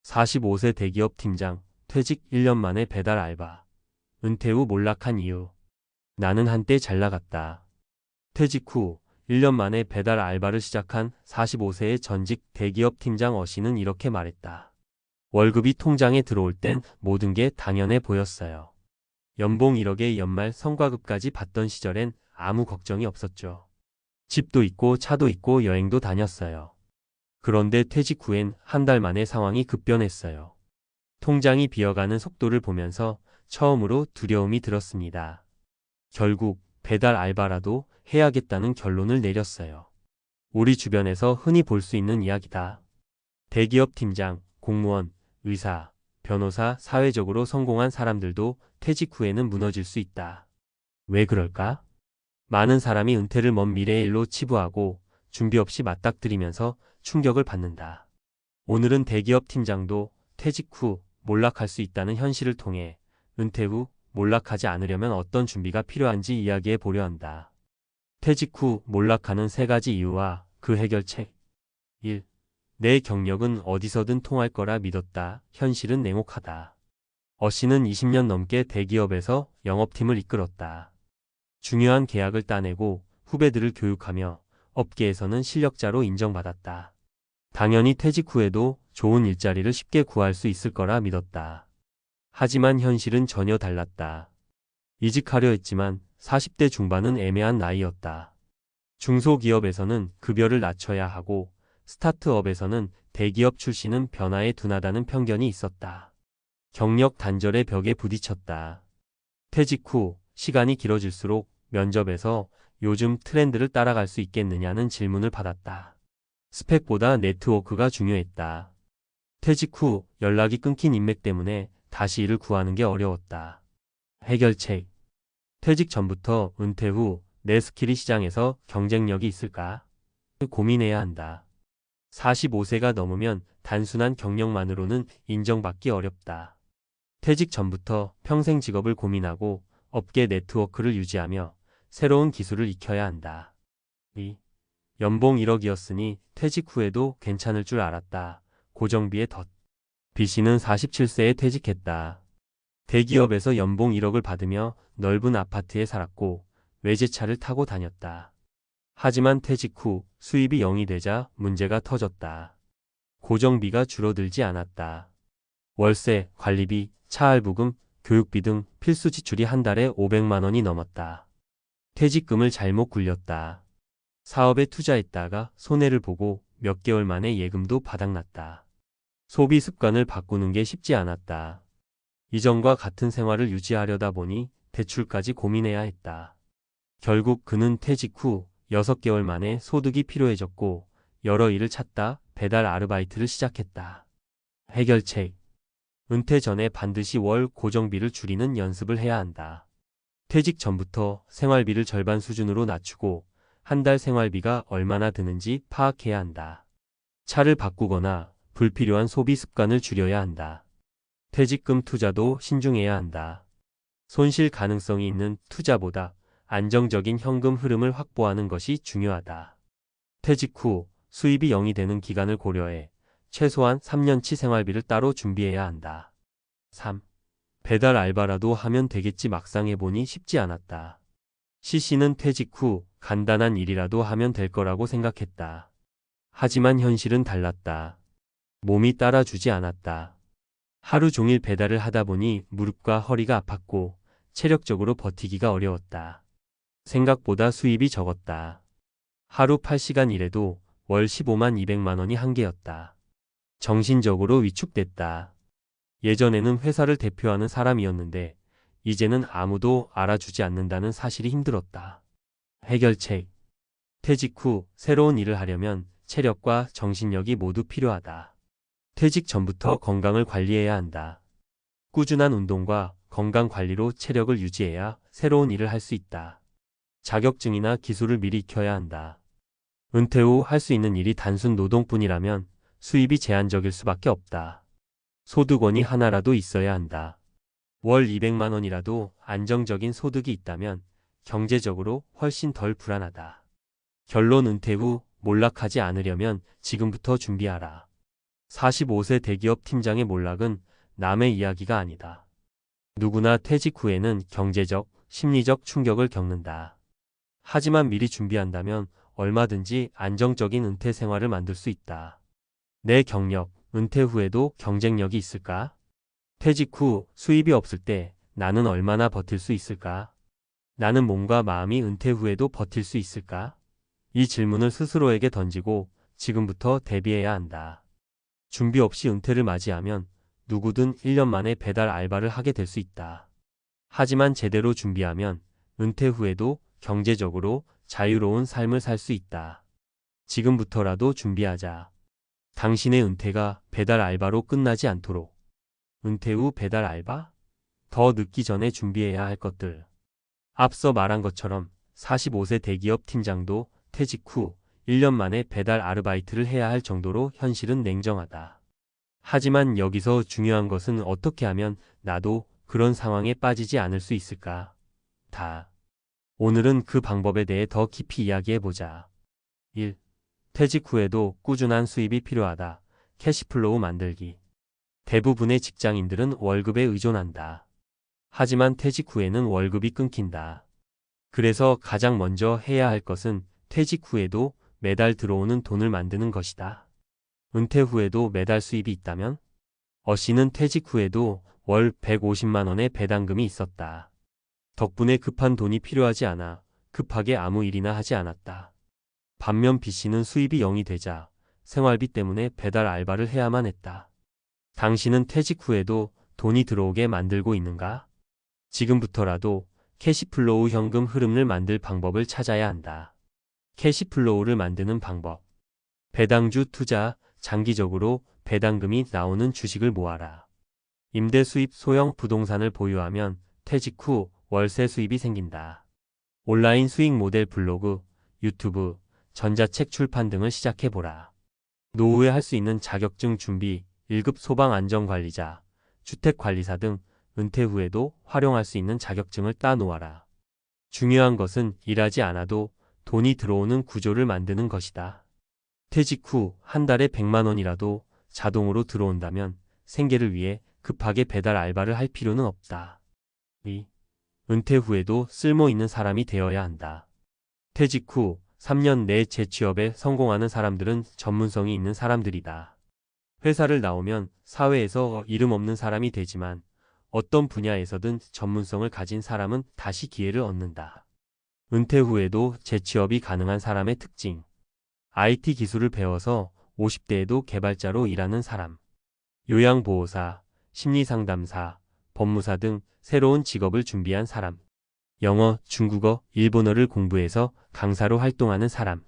45세 대기업 팀장, 퇴직 1년 만에 배달 알바. 은퇴 후 몰락한 이유. 나는 한때 잘 나갔다. 퇴직 후 1년 만에 배달 알바를 시작한 45세의 전직 대기업 팀장 어씨는 이렇게 말했다. 월급이 통장에 들어올 땐 모든 게 당연해 보였어요. 연봉 1억에 연말 성과급까지 받던 시절엔 아무 걱정이 없었죠. 집도 있고 차도 있고 여행도 다녔어요. 그런데 퇴직 후엔 한 달 만에 상황이 급변했어요. 통장이 비어가는 속도를 보면서 처음으로 두려움이 들었습니다. 결국 배달 알바라도 해야겠다는 결론을 내렸어요. 우리 주변에서 흔히 볼 수 있는 이야기다. 대기업 팀장, 공무원, 의사, 변호사, 사회적으로 성공한 사람들도 퇴직 후에는 무너질 수 있다. 왜 그럴까? 많은 사람이 은퇴를 먼 미래의 일로 치부하고 준비 없이 맞닥뜨리면서 충격을 받는다. 오늘은 대기업 팀장도 퇴직 후 몰락할 수 있다는 현실을 통해 은퇴 후 몰락하지 않으려면 어떤 준비가 필요한지 이야기해 보려 한다. 퇴직 후 몰락하는 3가지 이유와 그 해결책. 1. 내 경력은 어디서든 통할 거라 믿었다. 현실은 냉혹하다. 어씨는 20년 넘게 대기업에서 영업팀을 이끌었다. 중요한 계약을 따내고 후배들을 교육하며 업계에서는 실력자로 인정받았다. 당연히 퇴직 후에도 좋은 일자리를 쉽게 구할 수 있을 거라 믿었다. 하지만 현실은 전혀 달랐다. 이직하려 했지만 40대 중반은 애매한 나이였다. 중소기업에서는 급여를 낮춰야 하고 스타트업에서는 대기업 출신은 변화에 둔하다는 편견이 있었다. 경력 단절의 벽에 부딪혔다. 퇴직 후 시간이 길어질수록 면접에서 요즘 트렌드를 따라갈 수 있겠느냐는 질문을 받았다. 스펙보다 네트워크가 중요했다. 퇴직 후 연락이 끊긴 인맥 때문에 다시 일을 구하는 게 어려웠다. 해결책. 퇴직 전부터 은퇴 후 내 스킬이 시장에서 경쟁력이 있을까? 고민해야 한다. 45세가 넘으면 단순한 경력만으로는 인정받기 어렵다. 퇴직 전부터 평생 직업을 고민하고 업계 네트워크를 유지하며 새로운 기술을 익혀야 한다. 2. 연봉 1억이었으니 퇴직 후에도 괜찮을 줄 알았다. 고정비에 덧. B씨는 47세에 퇴직했다. 대기업에서 연봉 1억을 받으며 넓은 아파트에 살았고 외제차를 타고 다녔다. 하지만 퇴직 후 수입이 0이 되자 문제가 터졌다. 고정비가 줄어들지 않았다. 월세, 관리비, 차 할부금, 교육비 등 필수 지출이 한 달에 500만 원이 넘었다. 퇴직금을 잘못 굴렸다. 사업에 투자했다가 손해를 보고 몇 개월 만에 예금도 바닥났다. 소비 습관을 바꾸는 게 쉽지 않았다. 이전과 같은 생활을 유지하려다 보니 대출까지 고민해야 했다. 결국 그는 퇴직 후 6개월 만에 소득이 필요해졌고 여러 일을 찾다 배달 아르바이트를 시작했다. 해결책. 은퇴 전에 반드시 월 고정비를 줄이는 연습을 해야 한다. 퇴직 전부터 생활비를 절반 수준으로 낮추고 한 달 생활비가 얼마나 드는지 파악해야 한다. 차를 바꾸거나 불필요한 소비 습관을 줄여야 한다. 퇴직금 투자도 신중해야 한다. 손실 가능성이 있는 투자보다 안정적인 현금 흐름을 확보하는 것이 중요하다. 퇴직 후 수입이 0이 되는 기간을 고려해 최소한 3년치 생활비를 따로 준비해야 한다. 3. 배달 알바라도 하면 되겠지 막상 해보니 쉽지 않았다. C씨는 퇴직 후 간단한 일이라도 하면 될 거라고 생각했다. 하지만 현실은 달랐다. 몸이 따라주지 않았다. 하루 종일 배달을 하다 보니 무릎과 허리가 아팠고 체력적으로 버티기가 어려웠다. 생각보다 수입이 적었다. 하루 8시간 일해도 월 15만 200만 원이 한계였다. 정신적으로 위축됐다. 예전에는 회사를 대표하는 사람이었는데 이제는 아무도 알아주지 않는다는 사실이 힘들었다. 해결책. 퇴직 후 새로운 일을 하려면 체력과 정신력이 모두 필요하다. 퇴직 전부터 건강을 관리해야 한다. 꾸준한 운동과 건강 관리로 체력을 유지해야 새로운 일을 할 수 있다. 자격증이나 기술을 미리 익혀야 한다. 은퇴 후 할 수 있는 일이 단순 노동뿐이라면 수입이 제한적일 수밖에 없다. 소득원이 하나라도 있어야 한다. 월 200만 원이라도 안정적인 소득이 있다면 경제적으로 훨씬 덜 불안하다. 결론. 은퇴 후 몰락하지 않으려면 지금부터 준비하라. 45세 대기업 팀장의 몰락은 남의 이야기가 아니다. 누구나 퇴직 후에는 경제적, 심리적 충격을 겪는다. 하지만 미리 준비한다면 얼마든지 안정적인 은퇴 생활을 만들 수 있다. 내 경력, 은퇴 후에도 경쟁력이 있을까? 퇴직 후 수입이 없을 때 나는 얼마나 버틸 수 있을까? 나는 몸과 마음이 은퇴 후에도 버틸 수 있을까? 이 질문을 스스로에게 던지고 지금부터 대비해야 한다. 준비 없이 은퇴를 맞이하면 누구든 1년 만에 배달 알바를 하게 될 수 있다. 하지만 제대로 준비하면 은퇴 후에도 경제적으로 자유로운 삶을 살 수 있다. 지금부터라도 준비하자. 당신의 은퇴가 배달 알바로 끝나지 않도록. 은퇴 후 배달 알바? 더 늦기 전에 준비해야 할 것들. 앞서 말한 것처럼 45세 대기업 팀장도 퇴직 후 1년 만에 배달 아르바이트를 해야 할 정도로 현실은 냉정하다. 하지만 여기서 중요한 것은 어떻게 하면 나도 그런 상황에 빠지지 않을 수 있을까? 오늘은 그 방법에 대해 더 깊이 이야기해보자. 1. 퇴직 후에도 꾸준한 수입이 필요하다. 캐시플로우 만들기. 대부분의 직장인들은 월급에 의존한다. 하지만 퇴직 후에는 월급이 끊긴다. 그래서 가장 먼저 해야 할 것은 퇴직 후에도 매달 들어오는 돈을 만드는 것이다. 은퇴 후에도 매달 수입이 있다면? 어씨는 퇴직 후에도 월 150만 원의 배당금이 있었다. 덕분에 급한 돈이 필요하지 않아 급하게 아무 일이나 하지 않았다. 반면 B씨는 수입이 0이 되자 생활비 때문에 배달 알바를 해야만 했다. 당신은 퇴직 후에도 돈이 들어오게 만들고 있는가? 지금부터라도 캐시플로우 현금 흐름을 만들 방법을 찾아야 한다. 캐시플로우를 만드는 방법. 배당주 투자, 장기적으로 배당금이 나오는 주식을 모아라. 임대 수입 소형 부동산을 보유하면 퇴직 후 월세 수입이 생긴다. 온라인 수익 모델 블로그, 유튜브, 전자책 출판 등을 시작해보라. 노후에 할 수 있는 자격증 준비, 1급 소방안전관리자, 주택관리사 등 은퇴 후에도 활용할 수 있는 자격증을 따놓아라. 중요한 것은 일하지 않아도 돈이 들어오는 구조를 만드는 것이다. 퇴직 후 한 달에 100만 원이라도 자동으로 들어온다면 생계를 위해 급하게 배달 알바를 할 필요는 없다. 2. 은퇴 후에도 쓸모 있는 사람이 되어야 한다. 퇴직 후 3년 내 재취업에 성공하는 사람들은 전문성이 있는 사람들이다. 회사를 나오면 사회에서 이름 없는 사람이 되지만 어떤 분야에서든 전문성을 가진 사람은 다시 기회를 얻는다. 은퇴 후에도 재취업이 가능한 사람의 특징. IT 기술을 배워서 50대에도 개발자로 일하는 사람. 요양보호사, 심리상담사, 법무사 등 새로운 직업을 준비한 사람. 영어, 중국어, 일본어를 공부해서 강사로 활동하는 사람.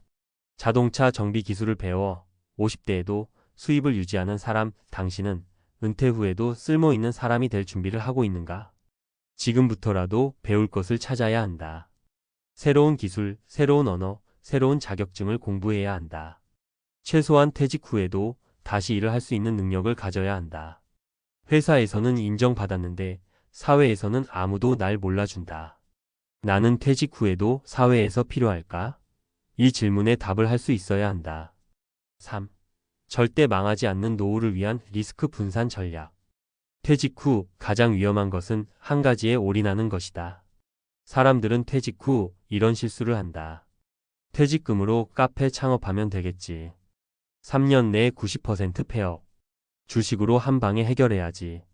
자동차 정비 기술을 배워 50대에도 수입을 유지하는 사람. 당신은 은퇴 후에도 쓸모 있는 사람이 될 준비를 하고 있는가? 지금부터라도 배울 것을 찾아야 한다. 새로운 기술, 새로운 언어, 새로운 자격증을 공부해야 한다. 최소한 퇴직 후에도 다시 일을 할 수 있는 능력을 가져야 한다. 회사에서는 인정받았는데 사회에서는 아무도 날 몰라준다. 나는 퇴직 후에도 사회에서 필요할까? 이 질문에 답을 할 수 있어야 한다. 3. 절대 망하지 않는 노후를 위한 리스크 분산 전략. 퇴직 후 가장 위험한 것은 한 가지에 올인하는 것이다. 사람들은 퇴직 후 이런 실수를 한다. 퇴직금으로 카페 창업하면 되겠지. 3년 내에 90% 폐업. 주식으로 한 방에 해결해야지.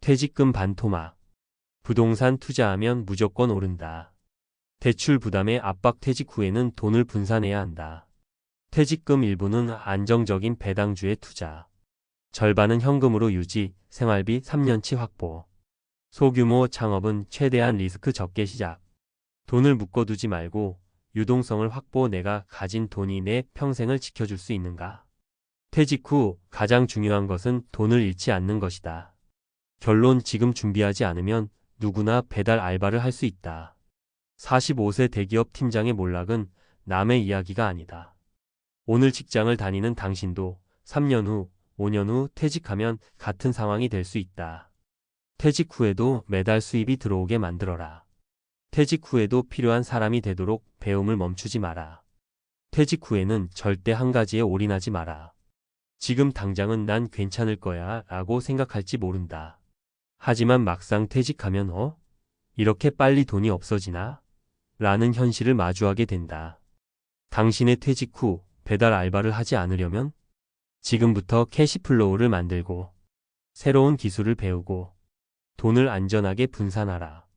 퇴직금 반토막. 부동산 투자하면 무조건 오른다. 대출 부담의 압박. 퇴직 후에는 돈을 분산해야 한다. 퇴직금 일부는 안정적인 배당주에 투자. 절반은 현금으로 유지, 생활비 3년치 확보. 소규모 창업은 최대한 리스크 적게 시작. 돈을 묶어두지 말고 유동성을 확보. 내가 가진 돈이 내 평생을 지켜줄 수 있는가? 퇴직 후 가장 중요한 것은 돈을 잃지 않는 것이다. 결론. 지금 준비하지 않으면 누구나 배달 알바를 할 수 있다. 45세 대기업 팀장의 몰락은 남의 이야기가 아니다. 오늘 직장을 다니는 당신도 3년 후, 5년 후 퇴직하면 같은 상황이 될 수 있다. 퇴직 후에도 매달 수입이 들어오게 만들어라. 퇴직 후에도 필요한 사람이 되도록 배움을 멈추지 마라. 퇴직 후에는 절대 한 가지에 올인하지 마라. 지금 당장은 난 괜찮을 거야 라고 생각할지 모른다. 하지만 막상 퇴직하면 이렇게 빨리 돈이 없어지나? 라는 현실을 마주하게 된다. 당신의 퇴직 후 배달 알바를 하지 않으려면 지금부터 캐시플로우를 만들고 새로운 기술을 배우고 돈을 안전하게 분산하라.